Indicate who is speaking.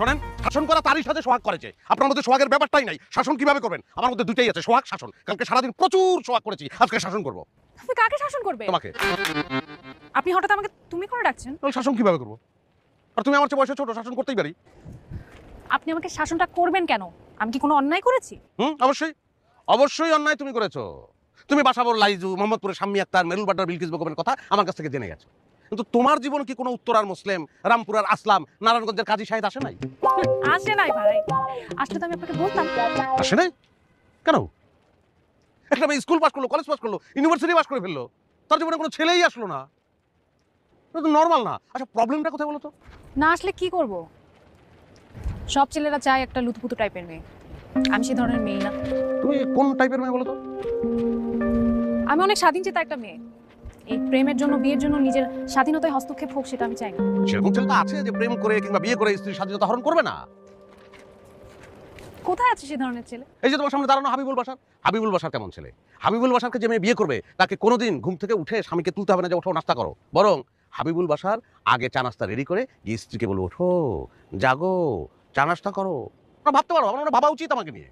Speaker 1: শোনেন, শাসন করা তারই সাথে সোহাগ করেছে। আপনার মধ্যে সোহাগের ব্যাপারটাই নাই। শাসন কিভাবে করবেন? আমার মধ্যে দুইটাই আছে, সোহাগ, শাসন। কালকে সারাদিন প্রচুর সোহাগ করেছি, আজকে শাসন করব।
Speaker 2: তুমি কাকে শাসন করবে?
Speaker 1: তোমাকে।
Speaker 2: আপনি হঠাৎ আমাকে তুমি করে ডাকছেন?
Speaker 1: তাহলে শাসন কিভাবে করব? আর তুমি আমার চেয়ে বয়সে ছোট, শাসন করতেই পারি।
Speaker 2: আপনি আমাকে শাসনটা করবেন কেন? আমি কি কোনো অন্যায় করেছি?
Speaker 1: অবশ্যই অবশ্যই অন্যায় তুমি করেছো। তুমি বাসাবর লাইজু, মোহাম্মদপুরের শাম্মী আক্তার, মেরুল বাড্ডার বিলকিস বেগমের কথা আমার কাছ থেকে জেনে গেছো। কিন্তু তোমার জীবন কি কোনো উত্তরার মুসলিম, রামপুরার আসলাম, নারায়ণগঞ্জের কাজী সাহেদ আসে নাই?
Speaker 2: আসে নাই ভাই, আসলে তো আমি আপনাকে বলতাম।
Speaker 1: আসে নাই কেন? একটা মেয়ে স্কুল পাস করলো, কলেজ পাস করলো, ইউনিভার্সিটি পাস করে ফেললো, তার জীবনে কোনো ছেলেই আসলো না। এটা তো নর্মাল না। আচ্ছা, প্রবলেমটা কোথায় বলো তো?
Speaker 2: না আসলে কি করব? সব ছেলেরা চায় একটা লুতুপুতু টাইপের মেয়ে। আমি সেই ধরনের মেয়ে না।
Speaker 1: তুমি কোন টাইপের মেয়ে বলো তো?
Speaker 2: আমি অনেক স্বাধীনচেতা একটা মেয়ে। এই প্রেমের জন্য, বিয়ের জন্য নিজের স্বাধীনতায় হস্তক্ষেপ হোক, সেটা আমি চাই না।
Speaker 1: সেরকম ছেলে তো আছে যে প্রেম করে কিংবা বিয়ে করে স্ত্রীর স্বাধীনতা হরণ করবে না।
Speaker 2: কোথায় আছে সে ধরনের ছেলে?
Speaker 1: এই যে তোমার সামনে দাঁড়ানো হাবিবুল বাশার। হাবিবুল বাশার কেমন ছেলে? হাবিবুল বাশারকে যে মেয়ে বিয়ে করবে, তাকে কোনোদিন ঘুম থেকে উঠে স্বামীকে তুলতে হবে না যে ওঠো নাস্তা করো। বরং হাবিবুল বাশার আগে চা নাস্তা রেডি করে গিয়ে স্ত্রীকে বলবো, ওঠো, জাগো, চা নাস্তা করো। ভাবতে পারো, আমার ভাবা উচিত আমাকে নিয়ে।